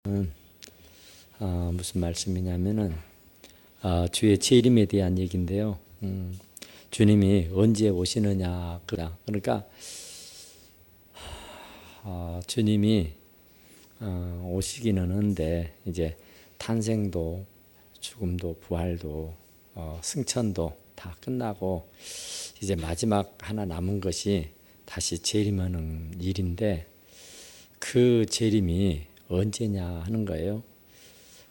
무슨 말씀이냐면은 주의 재림에 대한 얘기인데요. 주님이 언제 오시느냐. 그러니까 주님이 오시기는 한데 이제 탄생도 죽음도 부활도 승천도 다 끝나고 이제 마지막 하나 남은 것이 다시 재림하는 일인데 그 재림이 언제냐 하는 거예요.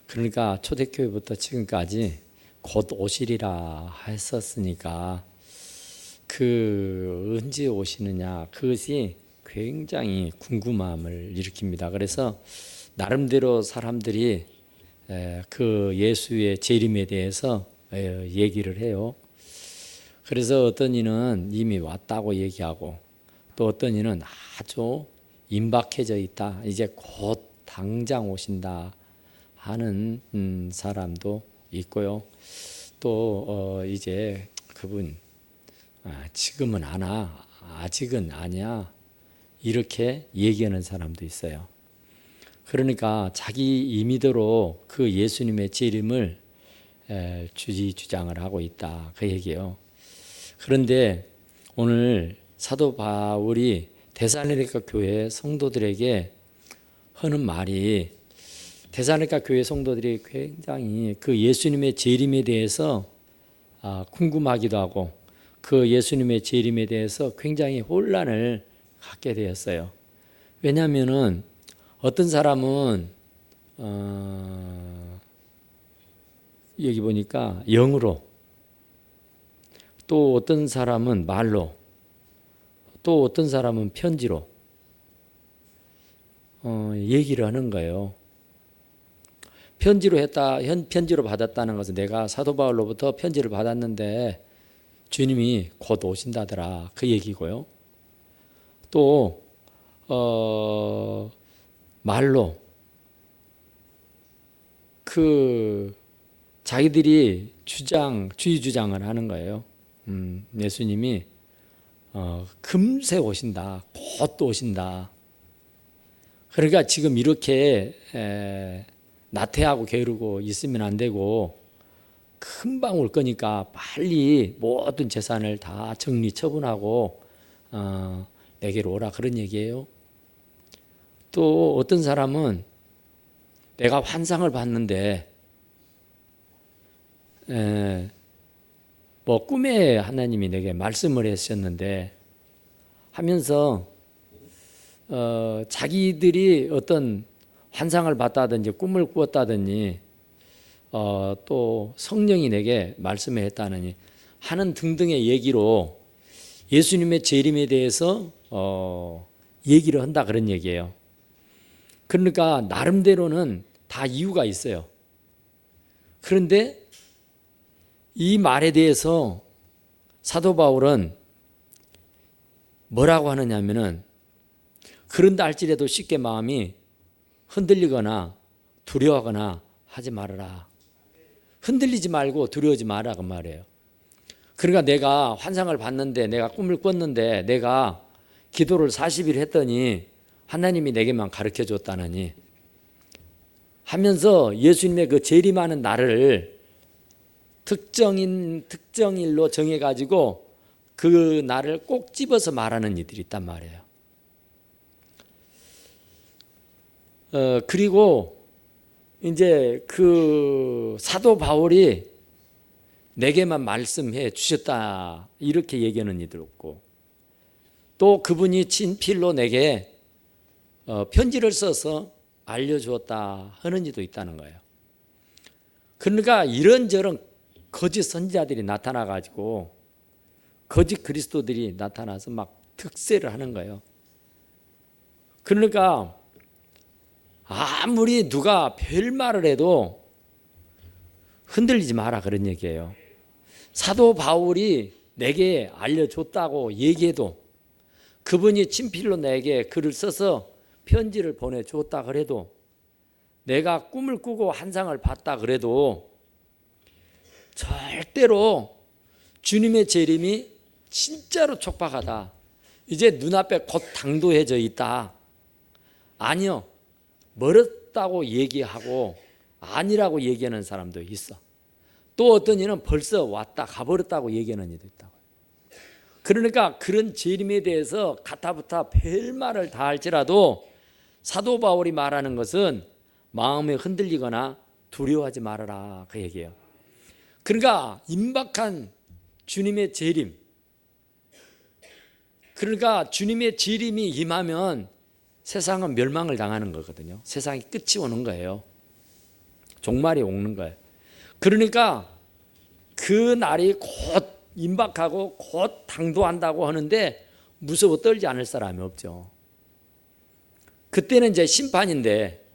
그러니까 초대교회부터 지금까지 곧 오시리라 했었으니까 그 언제 오시느냐 그것이 굉장히 궁금함을 일으킵니다. 그래서 나름대로 사람들이 그 예수의 재림에 대해서 얘기를 해요. 그래서 어떤 이는 이미 왔다고 얘기하고 또 어떤 이는 아주 임박해져 있다. 이제 곧 당장 오신다 하는 사람도 있고요. 또 이제 그분 지금은 안 와, 아직은 아니야 이렇게 얘기하는 사람도 있어요. 그러니까 자기 임의대로 그 예수님의 재림을 주장을 하고 있다 그 얘기예요. 그런데 오늘 사도 바울이 데살로니가 교회 성도들에게 하는 말이 데살로니가 교회 성도들이 굉장히 그 예수님의 재림에 대해서 궁금하기도 하고 그 예수님의 재림에 대해서 굉장히 혼란을 갖게 되었어요. 왜냐하면은 어떤 사람은 여기 보니까 영으로, 또 어떤 사람은 말로, 또 어떤 사람은 편지로 얘기를 하는 거예요. 편지로 받았다는 것은 내가 사도 바울로부터 편지를 받았는데 주님이 곧 오신다더라 그 얘기고요. 또 말로 그 자기들이 주의 주장을 하는 거예요. 예수님이 금세 오신다, 곧 오신다. 그러니까 지금 이렇게 나태하고 게으르고 있으면 안 되고 금방 올 거니까 빨리 모든 재산을 다 정리 처분하고 내게로 오라 그런 얘기예요. 또 어떤 사람은 내가 환상을 봤는데 뭐 꿈에 하나님이 내게 말씀을 하셨는데 하면서 자기들이 어떤 환상을 봤다든지 꿈을 꾸었다든지 또 성령이 내게 말씀을 했다느니 하는 등등의 얘기로 예수님의 재림에 대해서 얘기를 한다 그런 얘기예요. 그러니까 나름대로는 다 이유가 있어요. 그런데 이 말에 대해서 사도 바울은 뭐라고 하느냐면은 그런다 할지라도 쉽게 마음이 흔들리거나 두려워하거나 하지 말아라. 흔들리지 말고 두려워하지 마라 그 말이에요. 그러니까 내가 환상을 봤는데 내가 꿈을 꿨는데 내가 기도를 40일 했더니 하나님이 내게만 가르쳐 줬다느니 하면서 예수님의 그 재림하는 날을 특정일로 정해가지고 그 날을 꼭 집어서 말하는 이들이 있단 말이에요. 그리고 이제 그 사도 바울이 내게만 말씀해 주셨다 이렇게 얘기하는 이들 없고 또 그분이 친필로 내게 편지를 써서 알려주었다 하는 이도 있다는 거예요. 그러니까 이런저런 거짓 선지자들이 나타나가지고 거짓 그리스도들이 나타나서 막 득세를 하는 거예요. 그러니까 아무리 누가 별말을 해도 흔들리지 마라 그런 얘기예요. 사도 바울이 내게 알려줬다고 얘기해도 그분이 친필로 내게 글을 써서 편지를 보내줬다 그래도 내가 꿈을 꾸고 환상을 봤다 그래도 절대로 주님의 재림이 진짜로 촉박하다. 이제 눈앞에 곧 당도해져 있다. 아니요. 멀었다 없다고 얘기하고 아니라고 얘기하는 사람도 있어. 또 어떤 이는 벌써 왔다 가버렸다고 얘기하는 이도 있다고. 그러니까 그런 재림에 대해서 가타부타 별 말을 다 할지라도 사도 바울이 말하는 것은 마음에 흔들리거나 두려워하지 말아라, 그 얘기예요. 그러니까 임박한 주님의 재림, 그러니까 주님의 재림이 임하면 세상은 멸망을 당하는 거거든요. 세상이 끝이 오는 거예요. 종말이 오는 거예요. 그러니까 그 날이 곧 임박하고 곧 당도한다고 하는데 무서워 떨지 않을 사람이 없죠. 그때는 이제 심판인데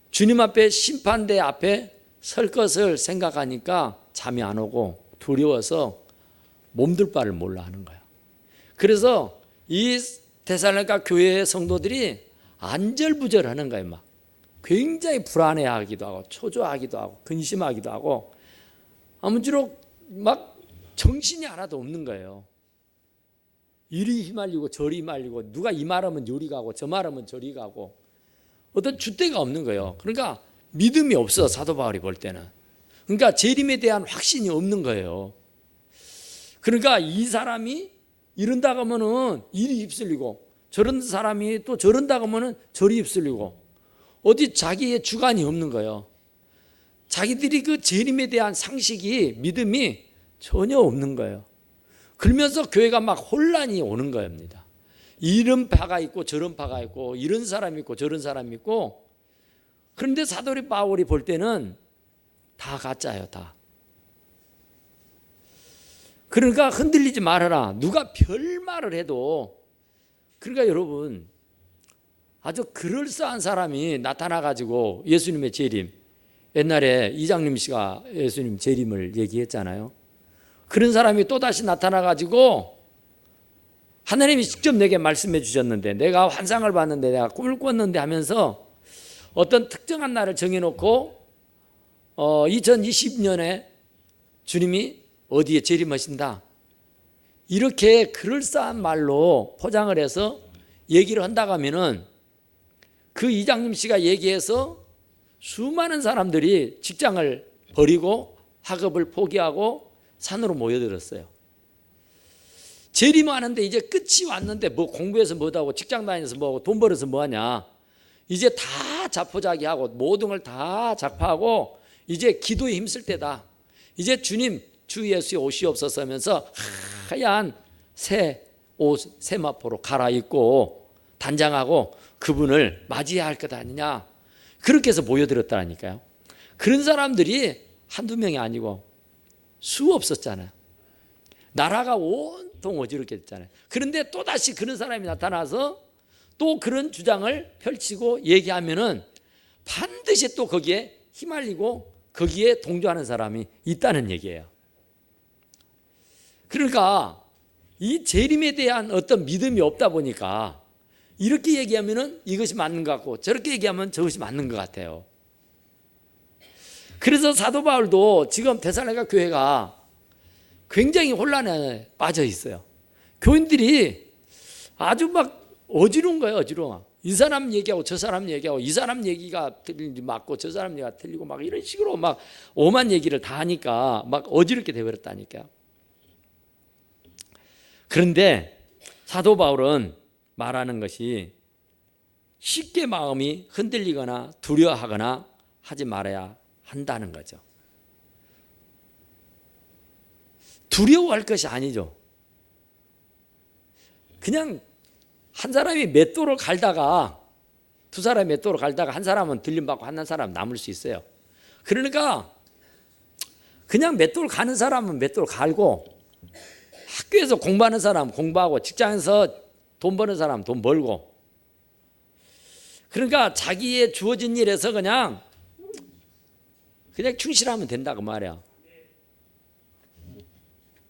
주님 앞에 심판대 앞에 설 것을 생각하니까 잠이 안 오고 두려워서 몸둘 바를 몰라 하는 거야. 그래서 이 데살로니가 교회의 성도들이 안절부절하는 거예요. 막 굉장히 불안해하기도 하고 초조하기도 하고 근심하기도 하고 아무쪼록 막 정신이 하나도 없는 거예요. 이리 휘말리고 저리 휘말리고 누가 이 말하면 요리 가고 저 말하면 저리 가고 어떤 줏대가 없는 거예요. 그러니까 믿음이 없어, 사도 바울이 볼 때는. 그러니까 재림에 대한 확신이 없는 거예요. 그러니까 이 사람이 이런다 하면은 이리 휩쓸리고 저런 사람이 또 저런다 하면은 저리 휩쓸리고 어디 자기의 주관이 없는 거예요. 자기들이 그 재림에 대한 상식이 믿음이 전혀 없는 거예요. 그러면서 교회가 막 혼란이 오는 겁니다. 이런 파가 있고 저런 파가 있고 이런 사람이 있고 저런 사람이 있고 그런데 사도 바울이 볼 때는 다 가짜예요. 다. 그러니까 흔들리지 말아라. 누가 별말을 해도 그러니까 여러분 아주 그럴싸한 사람이 나타나가지고 예수님의 재림 옛날에 이장림 씨가 예수님 재림을 얘기했잖아요. 그런 사람이 또다시 나타나가지고 하나님이 직접 내게 말씀해 주셨는데 내가 환상을 봤는데 내가 꿈을 꿨는데 하면서 어떤 특정한 날을 정해놓고 2020년에 주님이 어디에 재림하신다 이렇게 그럴싸한 말로 포장을 해서 얘기를 한다고 하면은 그 이장님 씨가 얘기해서 수많은 사람들이 직장을 버리고 학업을 포기하고 산으로 모여들었어요. 재림하는데 이제 끝이 왔는데 뭐 공부해서 뭐하고 직장 다니면서 뭐하고 돈 벌어서 뭐하냐. 이제 다 자포자기하고 모든 걸 다 작파하고 이제 기도에 힘쓸 때다. 이제 주님 주 예수의 옷이 없어서 하면서 하얀 새 옷 세마포로 갈아입고 단장하고 그분을 맞이해야 할 것 아니냐. 그렇게 해서 모여들었다니까요. 그런 사람들이 한두 명이 아니고 수 없었잖아요. 나라가 온통 어지럽게 됐잖아요. 그런데 또다시 그런 사람이 나타나서 또 그런 주장을 펼치고 얘기하면은 반드시 또 거기에 휘말리고 거기에 동조하는 사람이 있다는 얘기예요. 그러니까 이 재림에 대한 어떤 믿음이 없다 보니까 이렇게 얘기하면은 이것이 맞는 것 같고 저렇게 얘기하면 저것이 맞는 것 같아요. 그래서 사도 바울도 지금 데살로니가 교회가 굉장히 혼란에 빠져 있어요. 교인들이 아주 막 어지러운 거예요. 어지러워. 이 사람 얘기하고 저 사람 얘기하고 이 사람 얘기가 맞고 저 사람 얘기가 틀리고 막 이런 식으로 막 오만 얘기를 다 하니까 막 어지럽게 되어버렸다니까요. 그런데 사도 바울은 말하는 것이 쉽게 마음이 흔들리거나 두려워하거나 하지 말아야 한다는 거죠. 두려워할 것이 아니죠. 그냥 한 사람이 맷돌을 갈다가 두 사람이 맷돌을 갈다가 한 사람은 들림받고 한 사람은 남을 수 있어요. 그러니까 그냥 맷돌 가는 사람은 맷돌 갈고 학교에서 공부하는 사람 공부하고 직장에서 돈 버는 사람 돈 벌고 그러니까 자기의 주어진 일에서 그냥 충실하면 된다 그 말이야.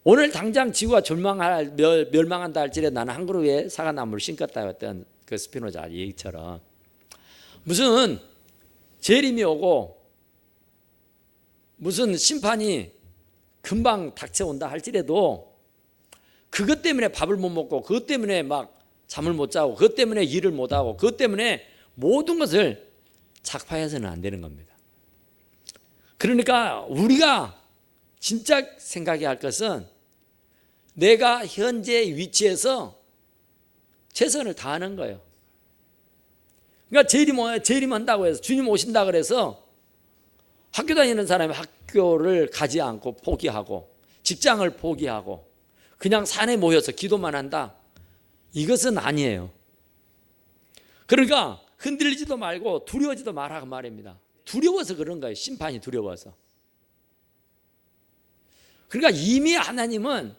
오늘 당장 지구가 멸망한다 할지라도 나는 한 그루의 사과나무를 심겠다 했던 그 스피노자 얘기처럼 무슨 재림이 오고 무슨 심판이 금방 닥쳐온다 할지라도 그것 때문에 밥을 못 먹고 그것 때문에 막 잠을 못 자고 그것 때문에 일을 못 하고 그것 때문에 모든 것을 작파해서는 안 되는 겁니다. 그러니까 우리가 진짜 생각해야 할 것은 내가 현재 위치에서 최선을 다하는 거예요. 그러니까 재림한다고 해서 주님 오신다 그래서 학교 다니는 사람이 학교를 가지 않고 포기하고 직장을 포기하고 그냥 산에 모여서 기도만 한다. 이것은 아니에요. 그러니까 흔들리지도 말고 두려워지도 마라 그 말입니다. 두려워서 그런 거예요. 심판이 두려워서. 그러니까 이미 하나님은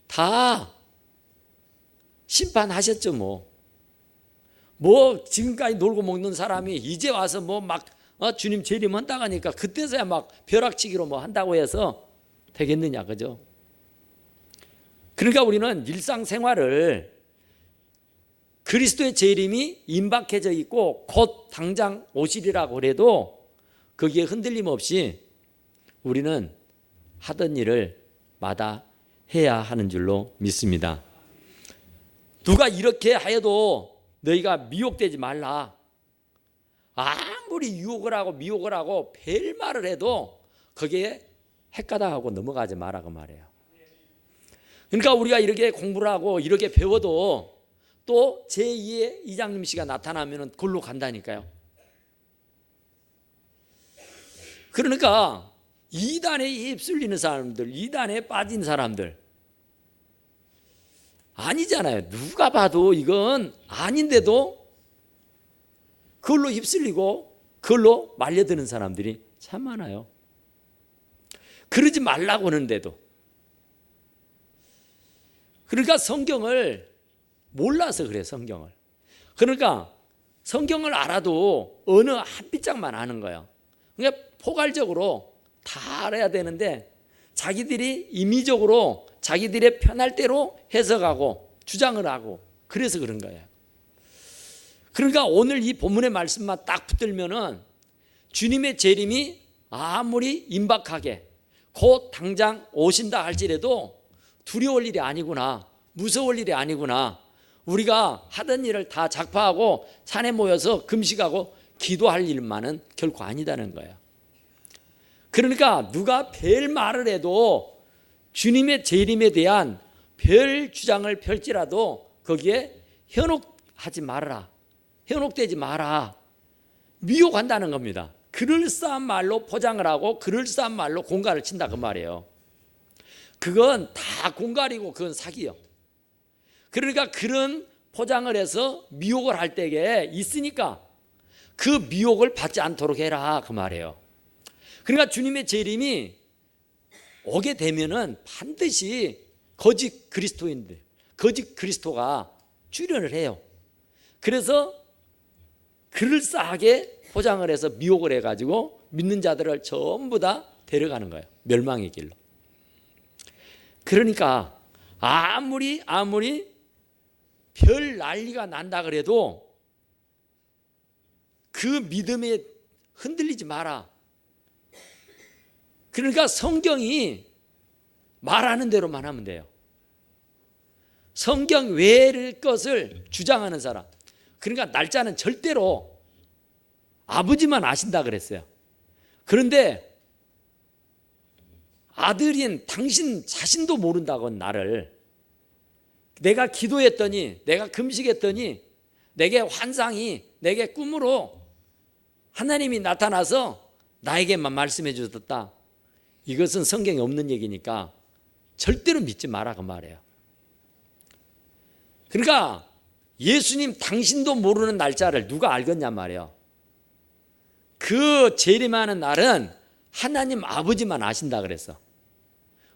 다 심판하셨죠. 뭐 지금까지 놀고 먹는 사람이 이제 와서 뭐 막 주님 재림한다고 하니까 그때서야 막 벼락치기로 뭐 한다고 해서 되겠느냐, 그죠? 그러니까 우리는 일상생활을 그리스도의 재림이 임박해져 있고 곧 당장 오시리라고 해도 거기에 흔들림 없이 우리는 하던 일을 마다 해야 하는 줄로 믿습니다. 누가 이렇게 하여도 너희가 미혹되지 말라. 아무리 유혹을 하고 미혹을 하고 별 말을 해도 거기에 헷가닥하고 넘어가지 말라고 말해요. 그러니까 우리가 이렇게 공부를 하고 이렇게 배워도 또 제2의 이장님 씨가 나타나면 그걸로 간다니까요. 그러니까 이단에 휩쓸리는 사람들, 이단에 빠진 사람들 아니잖아요. 누가 봐도 이건 아닌데도 그걸로 휩쓸리고 그걸로 말려드는 사람들이 참 많아요. 그러지 말라고 하는데도. 그러니까 성경을 몰라서 그래, 성경을. 그러니까 성경을 알아도 어느 한 삐짝만 아는 거예요. 그러니까 포괄적으로 다 알아야 되는데 자기들이 임의적으로 자기들의 편할 대로 해석하고 주장을 하고 그래서 그런 거예요. 그러니까 오늘 이 본문의 말씀만 딱 붙들면은 주님의 재림이 아무리 임박하게 곧 당장 오신다 할지라도 두려울 일이 아니구나, 무서울 일이 아니구나. 우리가 하던 일을 다 작파하고 산에 모여서 금식하고 기도할 일만은 결코 아니다는 거예요. 그러니까 누가 별 말을 해도 주님의 재림에 대한 별 주장을 펼지라도 거기에 현혹하지 말아라. 현혹되지 마라. 미혹한다는 겁니다. 그럴싸한 말로 포장을 하고 그럴싸한 말로 공갈을 친다 그 말이에요. 그건 다 공갈이고 그건 사기요. 그러니까 그런 포장을 해서 미혹을 할 때에 있으니까 그 미혹을 받지 않도록 해라 그 말이에요. 그러니까 주님의 재림이 오게 되면은 반드시 거짓 그리스도인들, 거짓 그리스도가 출현을 해요. 그래서 그럴싸하게 포장을 해서 미혹을 해가지고 믿는 자들을 전부 다 데려가는 거예요. 멸망의 길로. 그러니까 아무리 별 난리가 난다 그래도 그 믿음에 흔들리지 마라. 그러니까 성경이 말하는 대로만 하면 돼요. 성경 외의 것을 주장하는 사람, 그러니까 날짜는 절대로 아버지만 아신다 그랬어요. 그런데 아들인 당신 자신도 모른다고 나를, 내가 기도했더니, 내가 금식했더니 내게 환상이, 내게 꿈으로 하나님이 나타나서 나에게만 말씀해 주셨다. 이것은 성경에 없는 얘기니까 절대로 믿지 마라 그 말이에요. 그러니까 예수님 당신도 모르는 날짜를 누가 알겠냐 말이에요. 그 재림하는 날은 하나님 아버지만 아신다 그랬어.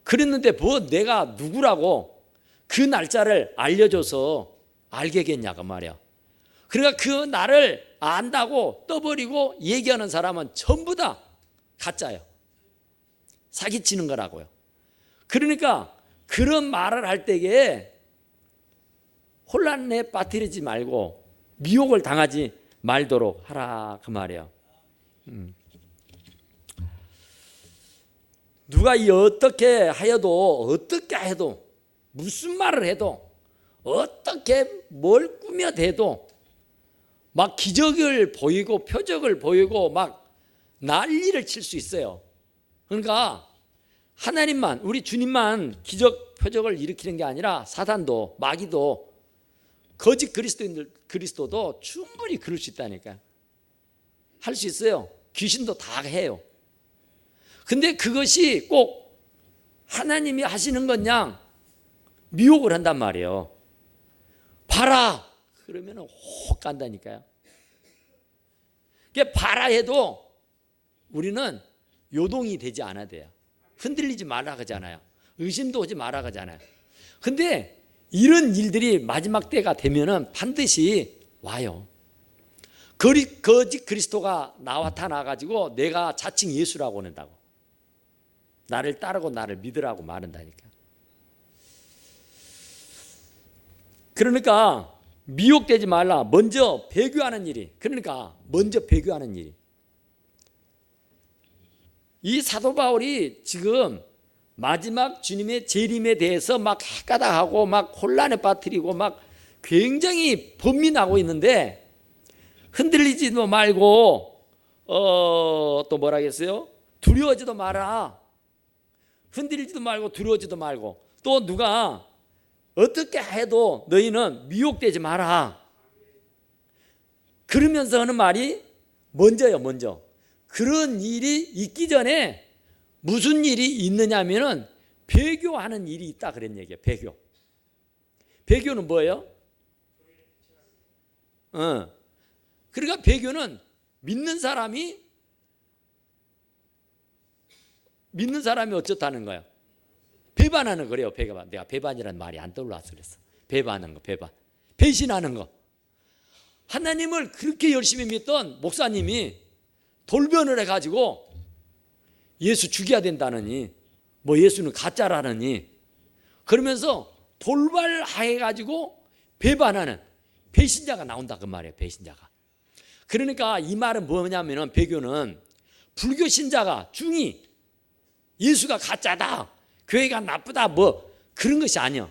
그랬는데 뭐 내가 누구라고 그 날짜를 알려줘서 알겠냐 그 말이야. 그러니까 그 날을 안다고 떠버리고 얘기하는 사람은 전부 다 가짜예요. 사기치는 거라고요. 그러니까 그런 말을 할 때에 혼란에 빠뜨리지 말고 미혹을 당하지 말도록 하라 그 말이에요. 누가 어떻게 해도 무슨 말을 해도 어떻게 뭘 꾸며대도 막 기적을 보이고 표적을 보이고 막 난리를 칠 수 있어요. 그러니까 하나님만, 우리 주님만 기적 표적을 일으키는 게 아니라 사단도, 마귀도, 거짓 그리스도도 충분히 그럴 수 있다니까. 할 수 있어요. 귀신도 다 해요. 근데 그것이 꼭 하나님이 하시는 것냥 미혹을 한단 말이에요. 봐라 그러면 혹 간다니까요. 그게 봐라 해도 우리는 요동이 되지 않아야 돼요. 흔들리지 말라 그러잖아요. 의심도 오지 말라 그러잖아요. 근데 이런 일들이 마지막 때가 되면은 반드시 와요. 거짓 그리스도가 나타나가지고 내가 자칭 예수라고 한다고, 나를 따르고 나를 믿으라고 말한다니까. 그러니까 미혹되지 말라. 먼저 배교하는 일이, 그러니까 먼저 배교하는 일이. 이 사도 바울이 지금 마지막 주님의 재림에 대해서 막 헷가닥하고 막 혼란에 빠뜨리고 막 굉장히 번민하고 있는데, 흔들리지도 말고 또 뭐라겠어요? 두려워지도 마라. 흔들리지도 말고 두려워지도 말고, 또 누가 어떻게 해도 너희는 미혹되지 마라. 그러면서 하는 말이 먼저요. 먼저 그런 일이 있기 전에 무슨 일이 있느냐 하면은 배교하는 일이 있다 그런 얘기예요. 배교. 배교는 뭐예요? 그러니까 배교는 믿는 사람이 어쩌다는 거예요? 배반하는 거래요. 배반. 내가 배반이라는 말이 안 떠올라서 그랬어. 배반하는 거, 배반. 배신하는 거. 하나님을 그렇게 열심히 믿던 목사님이 돌변을 해가지고 예수 죽여야 된다느니, 뭐 예수는 가짜라느니, 그러면서 돌발해가지고 배반하는 배신자가 나온다 그 말이에요. 배신자가. 그러니까 이 말은 뭐냐면은, 배교는 불교 신자가 중이 예수가 가짜다, 교회가 나쁘다, 뭐 그런 것이 아니야.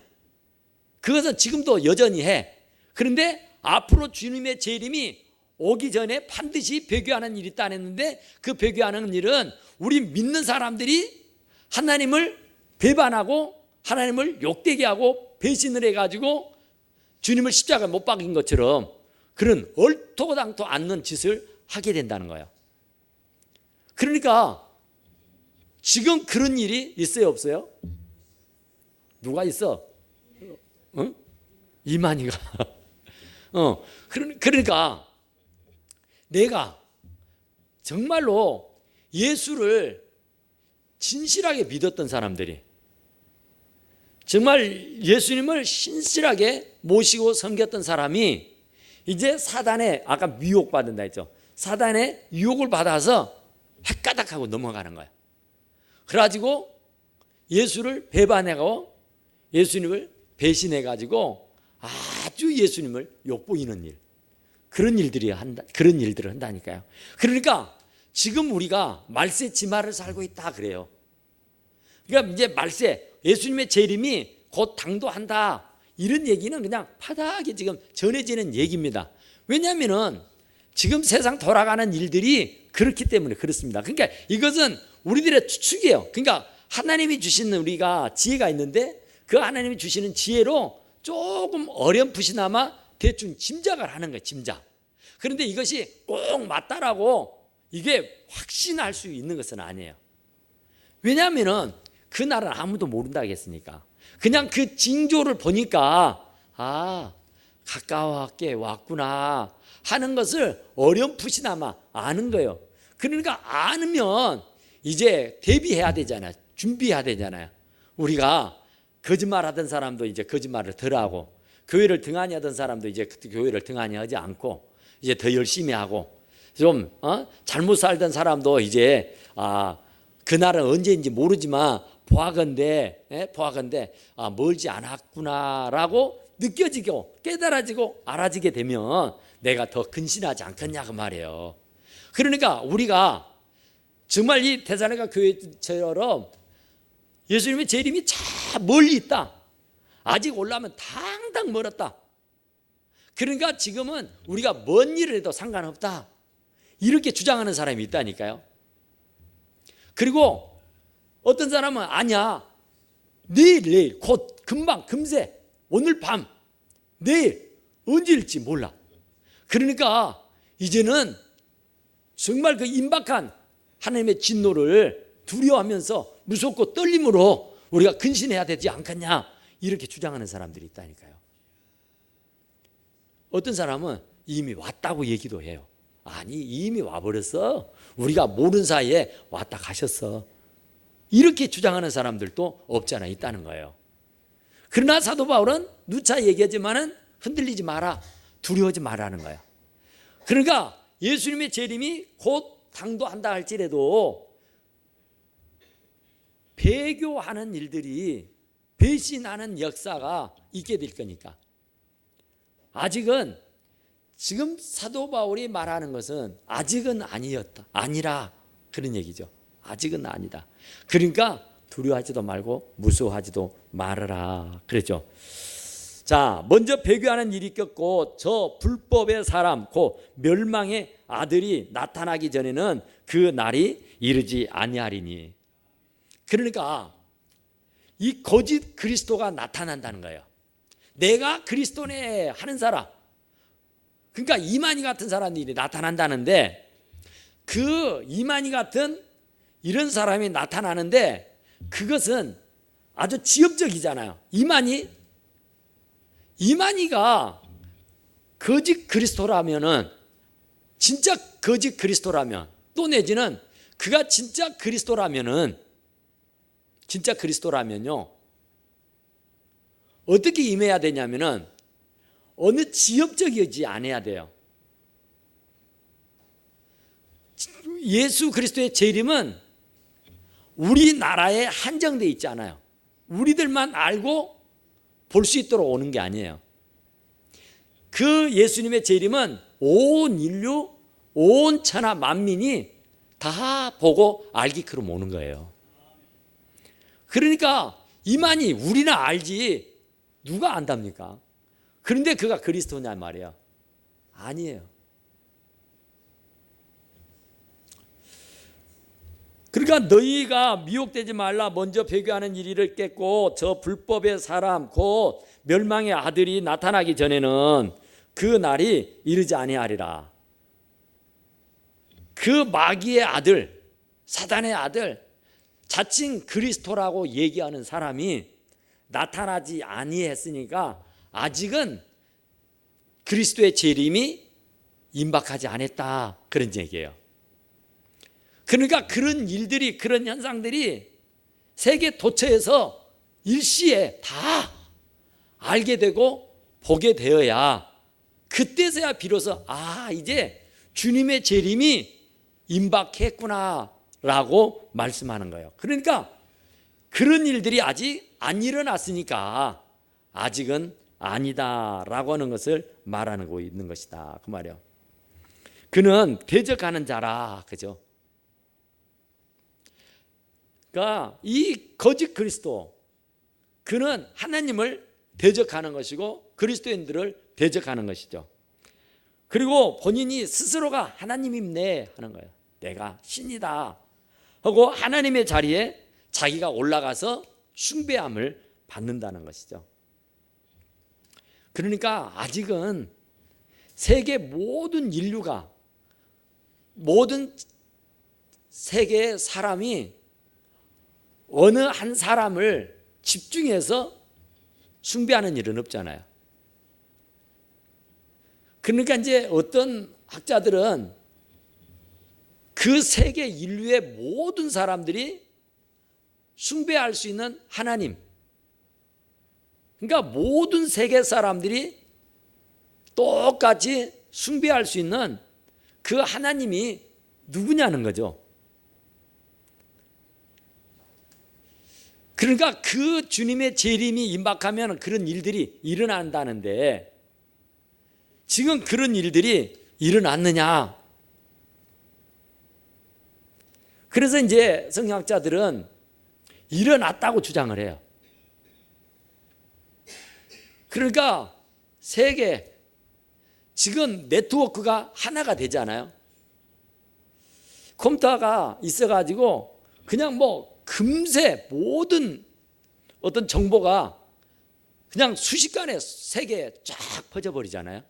그것은 지금도 여전히 해. 그런데 앞으로 주님의 재림이 오기 전에 반드시 배교하는 일이 있다 했는데, 그 배교하는 일은 우리 믿는 사람들이 하나님을 배반하고 하나님을 욕되게 하고 배신을 해가지고 주님을 십자가에 못 박인 것처럼 그런 얼토당토 않는 짓을 하게 된다는 거예요. 그러니까 지금 그런 일이 있어요, 없어요? 누가 있어? 응? 이만희가. 그러니까 내가 정말로 예수를 진실하게 믿었던 사람들이, 정말 예수님을 신실하게 모시고 섬겼던 사람이 이제 사단의, 아까 미혹받는다 했죠, 사단의 유혹을 받아서 헷가닥하고 넘어가는 거예요. 그래가지고 예수를 배반하고 예수님을 배신해가지고 아주 예수님을 욕보이는 일, 그런 일들을 한다니까요. 그러니까 지금 우리가 말세 지마를 살고 있다 그래요. 그러니까 이제 말세, 예수님의 재림이 곧 당도한다, 이런 얘기는 그냥 파닥하게 지금 전해지는 얘기입니다. 왜냐하면은 지금 세상 돌아가는 일들이 그렇기 때문에 그렇습니다. 그러니까 이것은 우리들의 추측이에요. 그러니까 하나님이 주시는 우리가 지혜가 있는데, 그 하나님이 주시는 지혜로 조금 어렴풋이나마 대충 짐작을 하는 거예요. 짐작. 그런데 이것이 꼭 맞다라고 이게 확신할 수 있는 것은 아니에요. 왜냐하면은 그날은 아무도 모른다 하겠습니까? 그냥 그 징조를 보니까 가까웠게 왔구나 하는 것을 어렴풋이나마 아는 거예요. 그러니까 아면 이제 대비해야 되잖아요. 준비해야 되잖아요. 우리가 거짓말하던 사람도 이제 거짓말을 덜 하고, 교회를 등한히 하던 사람도 이제 교회를 등한히 하지 않고 이제 더 열심히 하고, 좀 잘못 살던 사람도 이제 그날은 언제인지 모르지만 보아건대 멀지 않았구나라고 느껴지고 깨달아지고 알아지게 되면 내가 더 근신하지 않겠냐 그 말이에요. 그러니까 우리가 정말 이 데살로니가 교회처럼 예수님의 재림이 참 멀리 있다, 아직 올라면 당당 멀었다, 그러니까 지금은 우리가 뭔 일을 해도 상관없다, 이렇게 주장하는 사람이 있다니까요. 그리고 어떤 사람은 아니야, 내일 곧 금방 금세 오늘 밤 내일 언제일지 몰라. 그러니까 이제는 정말 그 임박한 하나님의 진노를 두려워하면서 무섭고 떨림으로 우리가 근신해야 되지 않겠냐, 이렇게 주장하는 사람들이 있다니까요. 어떤 사람은 이미 왔다고 얘기도 해요. 아니, 이미 와버렸어. 우리가 모르는 사이에 왔다 가셨어. 이렇게 주장하는 사람들도 없지 않아 있다는 거예요. 그러나 사도 바울은 누차 얘기하지만은 흔들리지 마라, 두려워하지 말라는 거예요. 그러니까 예수님의 재림이 곧 당도한다 할지라도 배교하는 일들이, 배신하는 역사가 있게 될 거니까 아직은, 지금 사도 바울이 말하는 것은 아직은 아니라 그런 얘기죠. 아직은 아니다. 그러니까 두려워하지도 말고 무서워하지도 말아라 그랬죠. 자, 먼저 배교하는 일이 있겠고 저 불법의 사람 곧 멸망의 아들이 나타나기 전에는 그 날이 이르지 아니하리니. 그러니까 이 거짓 그리스도가 나타난다는 거예요. 내가 그리스도네 하는 사람, 그러니까 이만희 같은 사람들이 나타난다는데, 그 이만희 같은 이런 사람이 나타나는데 그것은 아주 지엽적이잖아요. 이만희가 거짓 그리스도라면은, 진짜 거짓 그리스도라면, 또 내지는 그가 진짜 그리스도라면요, 어떻게 임해야 되냐면은 어느 지엽적이지 않아야 돼요. 예수 그리스도의 재림은 우리나라에 한정되어 있지 않아요. 우리들만 알고 볼 수 있도록 오는 게 아니에요. 그 예수님의 재림은 온 인류, 온 천하 만민이 다 보고 알기처럼 오는 거예요. 그러니까 이만희 우리는 알지 누가 안답니까? 그런데 그가 그리스도냐 말이에요. 아니에요. 그러니까 너희가 미혹되지 말라. 먼저 배교하는 일을 깼고 저 불법의 사람 곧 멸망의 아들이 나타나기 전에는 그 날이 이르지 아니하리라. 그 마귀의 아들, 사단의 아들, 자칭 그리스도라고 얘기하는 사람이 나타나지 아니했으니까 아직은 그리스도의 재림이 임박하지 않았다, 그런 얘기예요. 그러니까 그런 일들이, 그런 현상들이 세계 도처에서 일시에 다 알게 되고 보게 되어야, 그때서야 비로소 이제 주님의 재림이 임박했구나 라고 말씀하는 거예요. 그러니까 그런 일들이 아직 안 일어났으니까 아직은 아니다라고 하는 것을 말하고 있는 것이다, 그 말이에요. 그는 대적하는 자라, 그죠? 그러니까 이 거짓 그리스도, 그는 하나님을 대적하는 것이고 그리스도인들을 대적하는 것이죠. 그리고 본인이 스스로가 하나님이네 하는 거예요. 내가 신이다 하고 하나님의 자리에 자기가 올라가서 숭배함을 받는다는 것이죠. 그러니까 아직은 세계 모든 인류가, 모든 세계의 사람이 어느 한 사람을 집중해서 숭배하는 일은 없잖아요. 그러니까 이제 어떤 학자들은 그 세계 인류의 모든 사람들이 숭배할 수 있는 하나님, 그러니까 모든 세계 사람들이 똑같이 숭배할 수 있는 그 하나님이 누구냐는 거죠. 그러니까 그 주님의 재림이 임박하면 그런 일들이 일어난다는데 지금 그런 일들이 일어났느냐? 그래서 이제 성경학자들은 일어났다고 주장을 해요. 그러니까 세계 지금 네트워크가 하나가 되잖아요. 컴퓨터가 있어가지고 그냥 뭐 금세 모든 어떤 정보가 그냥 순식간에 세계에 쫙 퍼져버리잖아요.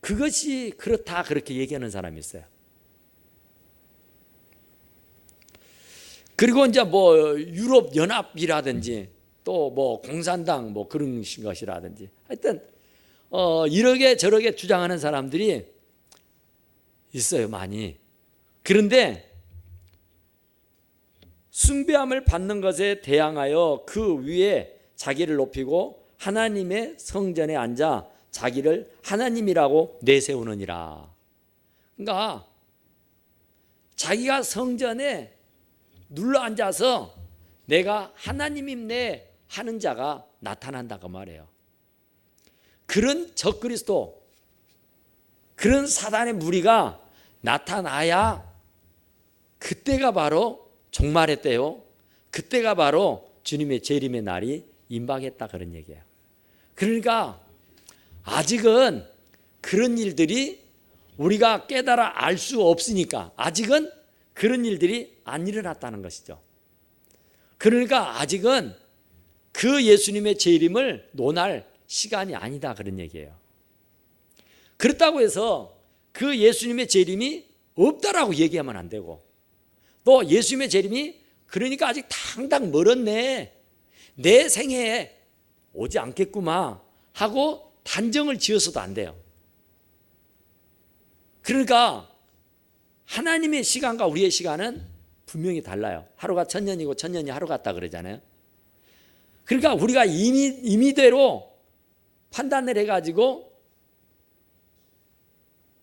그것이 그렇다 그렇게 얘기하는 사람이 있어요. 그리고 이제 뭐 유럽 연합이라든지 또 뭐 공산당 뭐 그런 것이라든지 하여튼 이러게 저러게 주장하는 사람들이 있어요, 많이. 그런데 숭배함을 받는 것에 대항하여 그 위에 자기를 높이고 하나님의 성전에 앉아 자기를 하나님이라고 내세우느니라. 그러니까 자기가 성전에 눌러 앉아서 내가 하나님이네 하는 자가 나타난다고 말해요. 그런 적그리스도, 그런 사단의 무리가 나타나야 그때가 바로 종말의 때요, 그때가 바로 주님의 재림의 날이 임박했다 그런 얘기예요. 그러니까 아직은 그런 일들이 우리가 깨달아 알 수 없으니까 아직은 그런 일들이 안 일어났다는 것이죠. 그러니까 아직은 그 예수님의 재림을 논할 시간이 아니다 그런 얘기예요. 그렇다고 해서 그 예수님의 재림이 없다라고 얘기하면 안 되고, 또 예수님의 재림이 그러니까 아직 당당 멀었네, 내 생애에 오지 않겠구만 하고 단정을 지어서도 안 돼요. 그러니까 하나님의 시간과 우리의 시간은 분명히 달라요. 하루가 천년이고 천년이 하루 같다 그러잖아요. 그러니까 우리가 임의대로 판단을 해가지고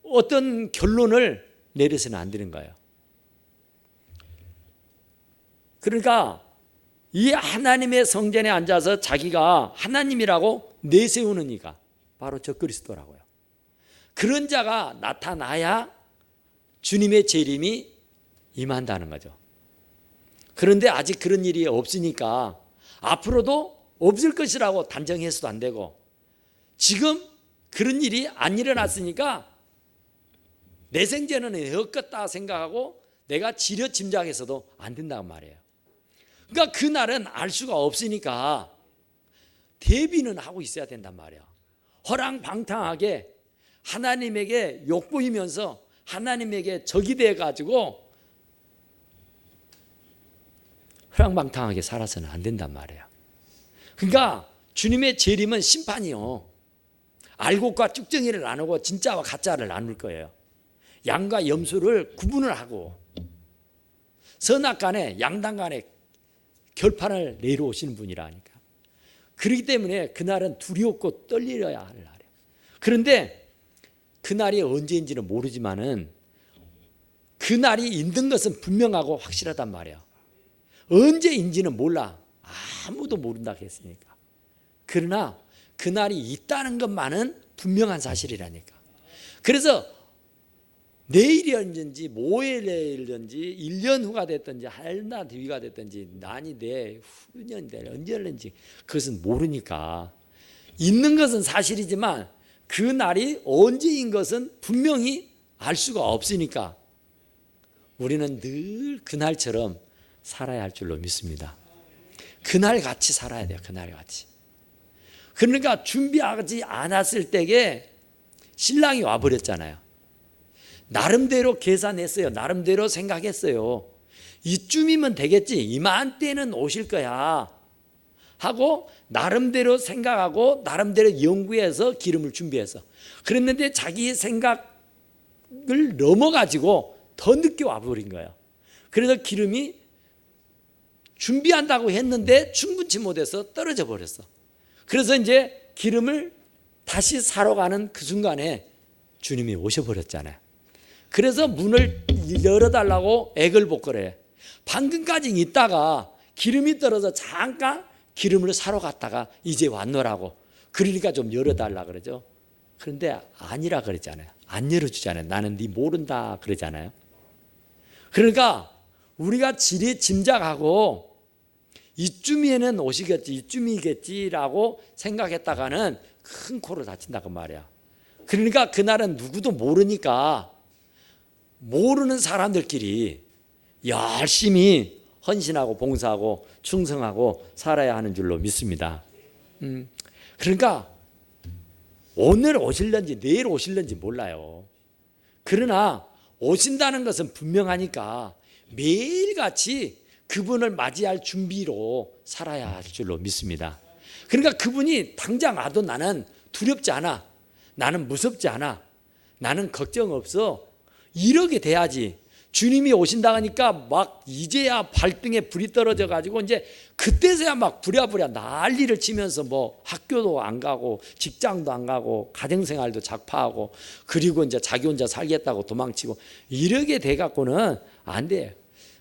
어떤 결론을 내려서는 안 되는 거예요. 그러니까 이 하나님의 성전에 앉아서 자기가 하나님이라고 내세우는 이가 바로 적그리스도라고요. 그런 자가 나타나야 주님의 재림이 임한다는 거죠. 그런데 아직 그런 일이 없으니까 앞으로도 없을 것이라고 단정해서도 안 되고, 지금 그런 일이 안 일어났으니까 내 생전은 헛것다 생각하고 내가 지려 짐작해서도 안 된다는 말이에요. 그러니까 그날은 알 수가 없으니까 대비는 하고 있어야 된단 말이에요. 허랑방탕하게 하나님에게 욕보이면서 하나님에게 적이 돼가지고 허랑방탕하게 살아서는 안 된단 말이에요. 그러니까 주님의 재림은 심판이요, 알곡과 쭉정이를 나누고 진짜와 가짜를 나눌 거예요. 양과 염소를 구분을 하고 선악간에 양당간에 결판을 내려오시는 분이라니까. 그렇기 때문에 그날은 두렵고 떨려야 할 날이에요. 그런데 그날이 언제인지는 모르지만은 그날이 있는 것은 분명하고 확실하단 말이에요. 언제인지는 몰라, 아무도 모른다 했으니까. 그러나 그날이 있다는 것만은 분명한 사실이라니까. 그래서 내일이었는지 모레일이었는지 1년 후가 됐든지 한달 뒤가 됐든지 난이 내 후년이 될 언제 될는지 그것은 모르니까, 있는 것은 사실이지만 그 날이 언제인 것은 분명히 알 수가 없으니까 우리는 늘 그날처럼 살아야 할 줄로 믿습니다. 그날 같이 살아야 돼요. 그날 같이. 그러니까 준비하지 않았을 때에 신랑이 와버렸잖아요. 나름대로 계산했어요. 나름대로 생각했어요. 이쯤이면 되겠지, 이맘때는 오실 거야 하고 나름대로 생각하고 나름대로 연구해서 기름을 준비해서 그랬는데 자기 생각을 넘어가지고 더 늦게 와버린 거예요. 그래서 기름이 준비한다고 했는데 충분치 못해서 떨어져 버렸어. 그래서 이제 기름을 다시 사러 가는 그 순간에 주님이 오셔버렸잖아요. 그래서 문을 열어달라고 애걸복걸해. 방금까지 있다가 기름이 떨어져 잠깐 기름을 사러 갔다가 이제 왔노라고. 그러니까 좀 열어달라 그러죠. 그런데 아니라 그러잖아요. 안 열어주잖아요. 나는 네 모른다 그러잖아요. 그러니까 우리가 지레 짐작하고 이쯤에는 오시겠지, 이쯤이겠지라고 생각했다가는 큰 코를 다친다고 말이야. 그러니까 그날은 누구도 모르니까 모르는 사람들끼리 열심히 헌신하고 봉사하고 충성하고 살아야 하는 줄로 믿습니다. 그러니까 오늘 오실런지 내일 오실런지 몰라요. 그러나 오신다는 것은 분명하니까 매일같이 그분을 맞이할 준비로 살아야 할 줄로 믿습니다. 그러니까 그분이 당장 와도 나는 두렵지 않아. 나는 무섭지 않아. 나는 걱정 없어. 이렇게 돼야지. 주님이 오신다 하니까 막 이제야 발등에 불이 떨어져 가지고 이제 그때서야 막 부랴부랴 난리를 치면서 뭐 학교도 안 가고 직장도 안 가고 가정생활도 작파하고 그리고 이제 자기 혼자 살겠다고 도망치고 이렇게 돼 갖고는 안 돼요.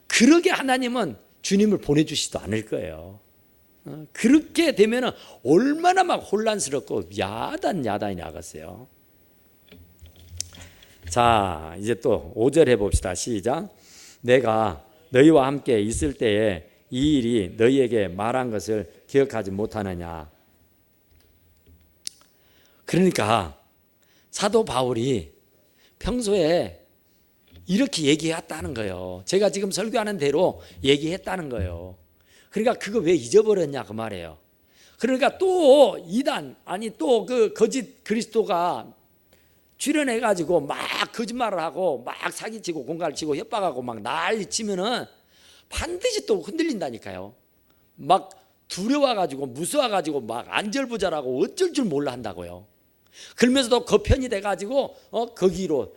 그러게 하나님은 주님을 보내주시지도 않을 거예요. 그렇게 되면은 얼마나 막 혼란스럽고 야단이 나겠어요. 자, 이제 또 5절 해봅시다. 시작. 내가 너희와 함께 있을 때에 이 일이 너희에게 말한 것을 기억하지 못하느냐. 그러니까 사도 바울이 평소에 이렇게 얘기했다는 거예요. 제가 지금 설교하는 대로 얘기했다는 거예요. 그러니까 그거 왜 잊어버렸냐 그 말이에요. 그러니까 또 이단 아니 또 그 거짓 그리스도가 출연해가지고 막 거짓말을 하고 막 사기치고 공갈치고 협박하고 막 난리치면은 반드시 또 흔들린다니까요. 막 두려워가지고 무서워가지고 막 안절부절하고 어쩔 줄 몰라 한다고요. 그러면서도 거편이 돼가지고 거기로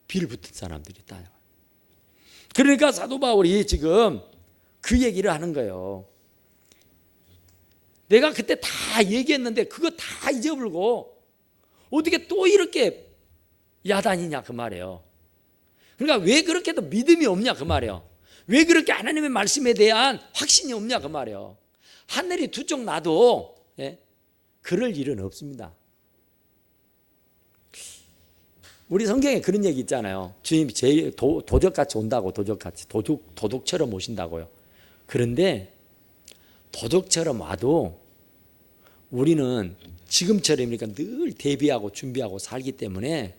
빌 붙은 사람들이 있다. 그러니까 사도 바울이 지금 그 얘기를 하는 거예요. 내가 그때 다 얘기했는데 그거 다 잊어버리고 어떻게 또 이렇게 야단이냐 그 말이에요. 그러니까 왜 그렇게도 믿음이 없냐 그 말이에요. 왜 그렇게 하나님의 말씀에 대한 확신이 없냐 그 말이에요. 하늘이 두 쪽 나도 그럴 일은 없습니다. 우리 성경에 그런 얘기 있잖아요. 주님이 제일 도적같이 온다고 도적같이 도둑처럼 오신다고요. 그런데 도둑처럼 와도 우리는 지금처럼이니까 늘 대비하고 준비하고 살기 때문에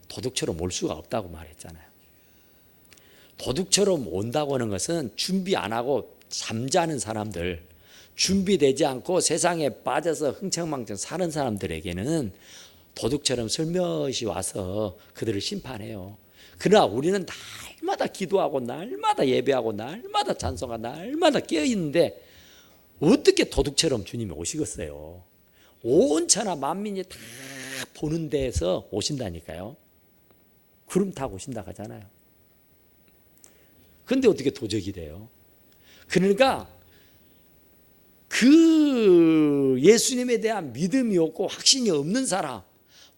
도둑처럼 올 수가 없다고 말했잖아요. 도둑처럼 온다고 하는 것은 준비 안 하고 잠자는 사람들, 준비되지 않고 세상에 빠져서 흥청망청 사는 사람들에게는 도둑처럼 슬며시 와서 그들을 심판해요. 그러나 우리는 날마다 기도하고 날마다 예배하고 날마다 찬송하고 날마다 깨어있는데 어떻게 도둑처럼 주님이 오시겠어요? 온 천하 만민이 다 보는 데에서 오신다니까요. 구름 타고 오신다 하잖아요. 그런데 어떻게 도적이 돼요? 그러니까 그 예수님에 대한 믿음이 없고 확신이 없는 사람,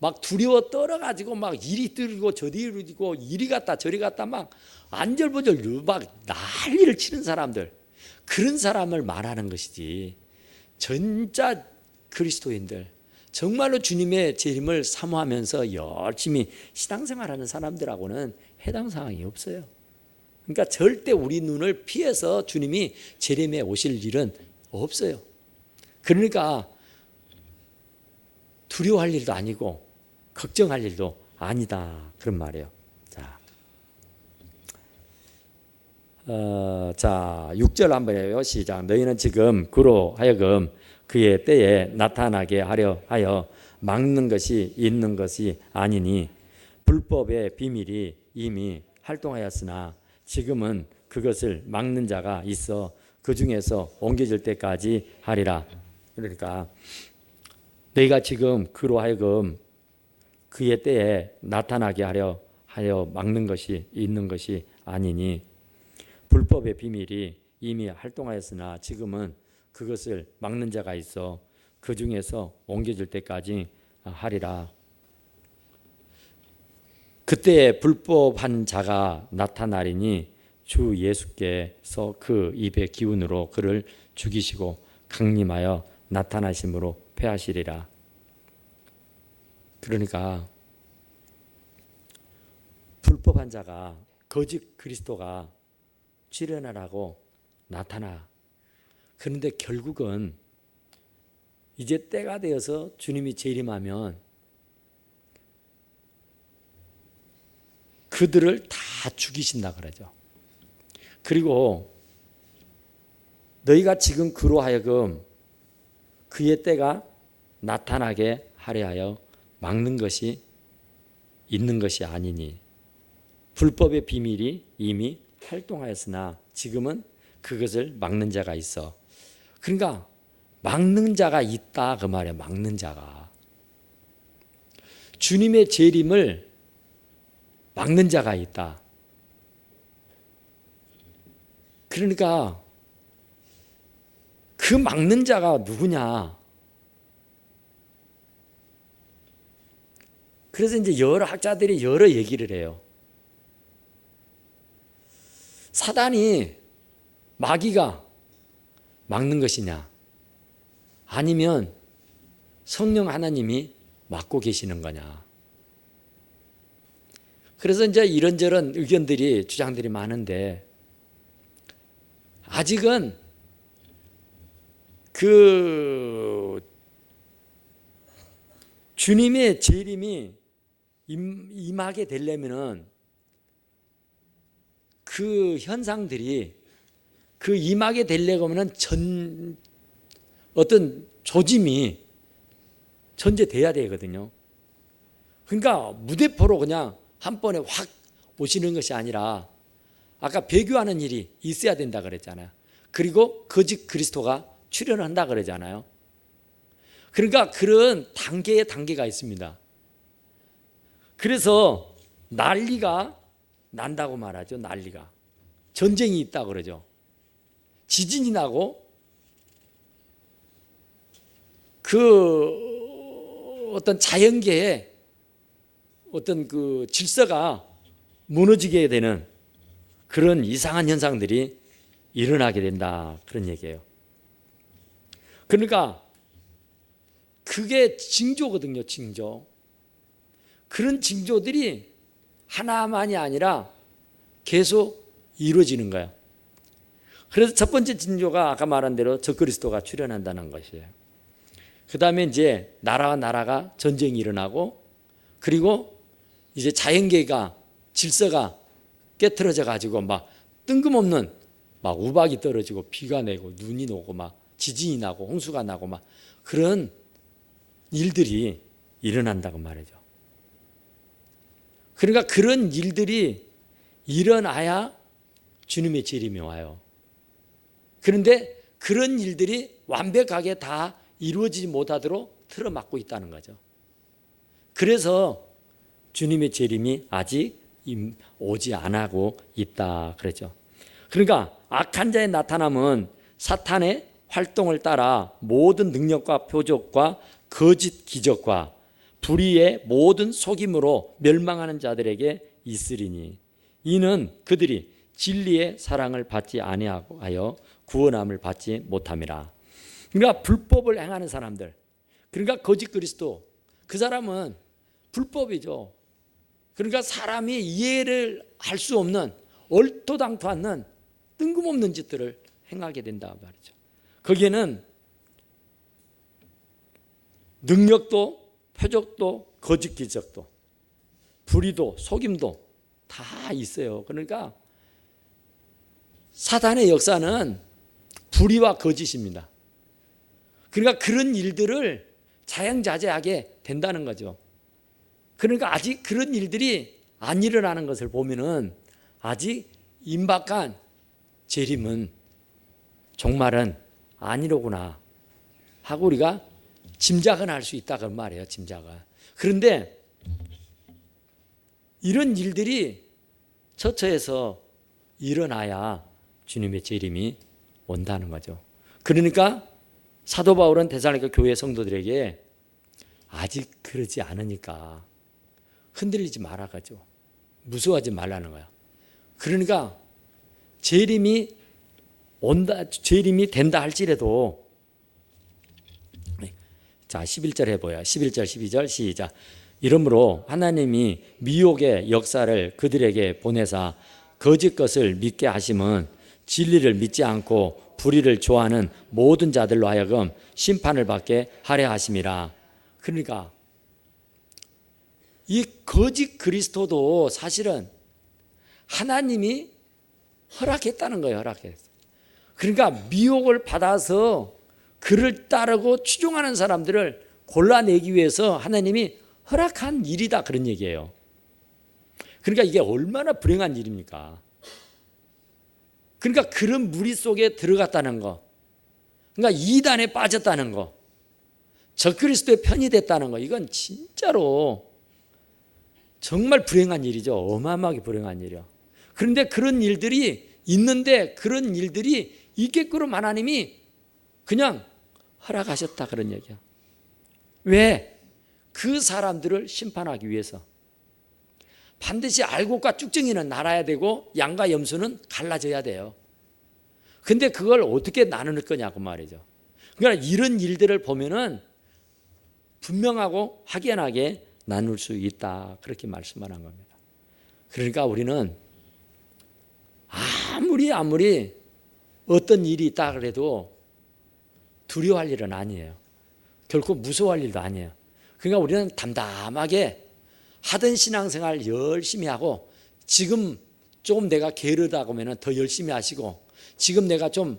막 두려워 떨어가지고 막 이리 들고 저리 이리고 이리 갔다 저리 갔다 막 안절부절 막 난리를 치는 사람들, 그런 사람을 말하는 것이지 진짜 그리스도인들, 정말로 주님의 재림을 사모하면서 열심히 신앙생활하는 사람들하고는 해당 사항이 없어요. 그러니까 절대 우리 눈을 피해서 주님이 재림에 오실 일은 없어요. 그러니까 두려워할 일도 아니고 걱정할 일도 아니다 그런 말이에요. 자, 6절 한번 해요. 시작. 너희는 지금 그로 하여금 그의 때에 나타나게 하려 하여 막는 것이 있는 것이 아니니 불법의 비밀이 이미 활동하였으나 지금은 그것을 막는 자가 있어 그 중에서 옮겨질 때까지 하리라. 그러니까 너희가 지금 그로 하여금 그의 때에 나타나게 하여 막는 것이 있는 것이 아니니 불법의 비밀이 이미 활동하였으나 지금은 그것을 막는 자가 있어 그 중에서 옮겨질 때까지 하리라. 그때에 불법한 자가 나타나리니 주 예수께서 그 입의 기운으로 그를 죽이시고 강림하여 나타나심으로 패하시리라. 그러니까 불법한 자가 거짓 그리스도가 출현하라고 나타나. 그런데 결국은 이제 때가 되어서 주님이 재림하면 그들을 다 죽이신다 그러죠. 그리고 너희가 지금 그로 하여금 그의 때가 나타나게 하려 하여 막는 것이 있는 것이 아니니 불법의 비밀이 이미 활동하였으나 지금은 그것을 막는 자가 있어. 그러니까 막는 자가 있다 그 말이야. 막는 자가. 주님의 재림을 막는 자가 있다. 그러니까 그 막는 자가 누구냐? 그래서 이제 여러 학자들이 여러 얘기를 해요. 사단이 마귀가 막는 것이냐? 아니면 성령 하나님이 막고 계시는 거냐? 그래서 이제 이런저런 의견들이 주장들이 많은데 아직은 그 주님의 재림이 임하게 되려면은 그 현상들이 그 임하게 되려고 하면은 어떤 조짐이 전제돼야 되거든요. 그러니까 무대포로 그냥 한 번에 확 오시는 것이 아니라 아까 배교하는 일이 있어야 된다 그랬잖아요. 그리고 거짓 그리스도가 출현한다 그러잖아요. 그러니까 그런 단계가 있습니다. 그래서 난리가 난다고 말하죠. 난리가. 전쟁이 있다 그러죠. 지진이 나고 그 어떤 자연계의 어떤 그 질서가 무너지게 되는 그런 이상한 현상들이 일어나게 된다. 그런 얘기예요. 그러니까 그게 징조거든요. 징조. 그런 징조들이 하나만이 아니라 계속 이루어지는 거예요. 그래서 첫 번째 징조가 아까 말한 대로 적그리스도가 출현한다는 것이에요. 그 다음에 이제 나라와 나라가 전쟁이 일어나고 그리고 이제 자연계가 질서가 깨트러져 가지고 막 뜬금없는 막 우박이 떨어지고 비가 내고 눈이 오고 막 지진이 나고 홍수가 나고 막 그런 일들이 일어난다고 말이죠. 그러니까 그런 일들이 일어나야 주님의 재림이 와요. 그런데 그런 일들이 완벽하게 다 이루어지지 못하도록 틀어막고 있다는 거죠. 그래서 주님의 재림이 아직 오지 않고 있다 그랬죠. 그러니까 악한 자의 나타남은 사탄의 활동을 따라 모든 능력과 표적과 거짓 기적과 불의의 모든 속임으로 멸망하는 자들에게 있으리니 이는 그들이 진리의 사랑을 받지 아니하여 구원함을 받지 못함이라. 그러니까 불법을 행하는 사람들, 그러니까 거짓 그리스도, 그 사람은 불법이죠. 그러니까 사람이 이해를 할 수 없는 얼토당토 않는 뜬금없는 짓들을 행하게 된다 말이죠. 거기에는 능력도 표적도 거짓 기적도 불의도 속임도 다 있어요. 그러니까 사단의 역사는 불의와 거짓입니다. 그러니까 그런 일들을 자양자재하게 된다는 거죠. 그러니까 아직 그런 일들이 안 일어나는 것을 보면은 아직 임박한 재림은 종말은 아니로구나 하고 우리가 짐작은 할 수 있다 그 말이에요. 짐작은. 그런데 이런 일들이 처처해서 일어나야 주님의 재림이 온다는 거죠. 그러니까 사도 바울은 데살로니가 교회 성도들에게 아직 그러지 않으니까 흔들리지 말아가지고 무서워하지 말라는 거야. 그러니까 재림이 온다, 재림이 된다 할지라도 자 11절 해봐요. 11절 12절 시작. 이러므로 하나님이 미혹의 역사를 그들에게 보내사 거짓 것을 믿게 하심은 진리를 믿지 않고 불의를 좋아하는 모든 자들로 하여금 심판을 받게 하려 하심이라. 그러니까 이 거짓 그리스도도 사실은 하나님이 허락했다는 거예요. 허락했어요. 그러니까 미혹을 받아서 그를 따르고 추종하는 사람들을 골라내기 위해서 하나님이 허락한 일이다, 그런 얘기예요. 그러니까 이게 얼마나 불행한 일입니까? 그러니까 그런 무리 속에 들어갔다는 거, 그러니까 이단에 빠졌다는 거, 적그리스도의 편이 됐다는 거, 이건 진짜로 정말 불행한 일이죠. 어마어마하게 불행한 일이요. 그런데 그런 일들이 있는데 그런 일들이 있게끔 하나님이 그냥 허락하셨다, 그런 얘기야. 왜? 그 사람들을 심판하기 위해서. 반드시 알곡과 쭉정이는 날아야 되고 양과 염소는 갈라져야 돼요. 근데 그걸 어떻게 나눌 거냐고 말이죠. 그러니까 이런 일들을 보면은 분명하고 확연하게 나눌 수 있다, 그렇게 말씀하는 겁니다. 그러니까 우리는 아무리 어떤 일이 있다 그래도 두려워할 일은 아니에요. 결코 무서워할 일도 아니에요. 그러니까 우리는 담담하게 하던 신앙생활 열심히 하고, 지금 조금 내가 게으르다 그러면 더 열심히 하시고, 지금 내가 좀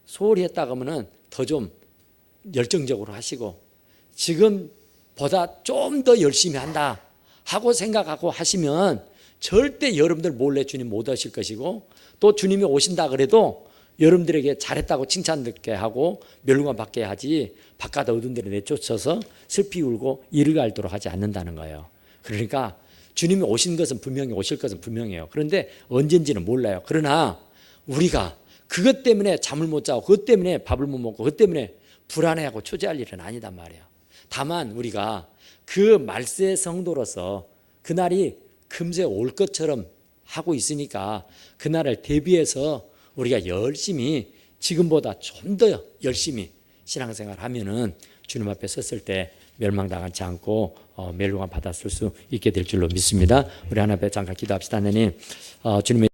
소홀히 했다 그러면 더 좀 열정적으로 하시고, 지금보다 좀 더 열심히 한다 하고 생각하고 하시면 절대 여러분들 몰래 주님 못 오실 것이고, 또 주님이 오신다 그래도 여러분들에게 잘했다고 칭찬듣게 하고 멸류관 받게 하지, 바깥 어두운 데로 내쫓아서 슬피 울고 이를 갈도록 하지 않는다는 거예요. 그러니까 주님이 오신 것은 분명히 오실 것은 분명해요. 그런데 언젠지는 몰라요. 그러나 우리가 그것 때문에 잠을 못 자고 그것 때문에 밥을 못 먹고 그것 때문에 불안해하고 초조할 일은 아니단 말이에요. 다만 우리가 그 말세의 성도로서 그날이 금세 올 것처럼 하고 있으니까 그날을 대비해서 우리가 열심히, 지금보다 좀 더 열심히 신앙생활 하면은 주님 앞에 섰을 때 멸망당하지 않고 멸류관 받았을 수 있게 될 줄로 믿습니다. 우리 하나님 앞에 잠깐 기도합시다. 하나님, 주님의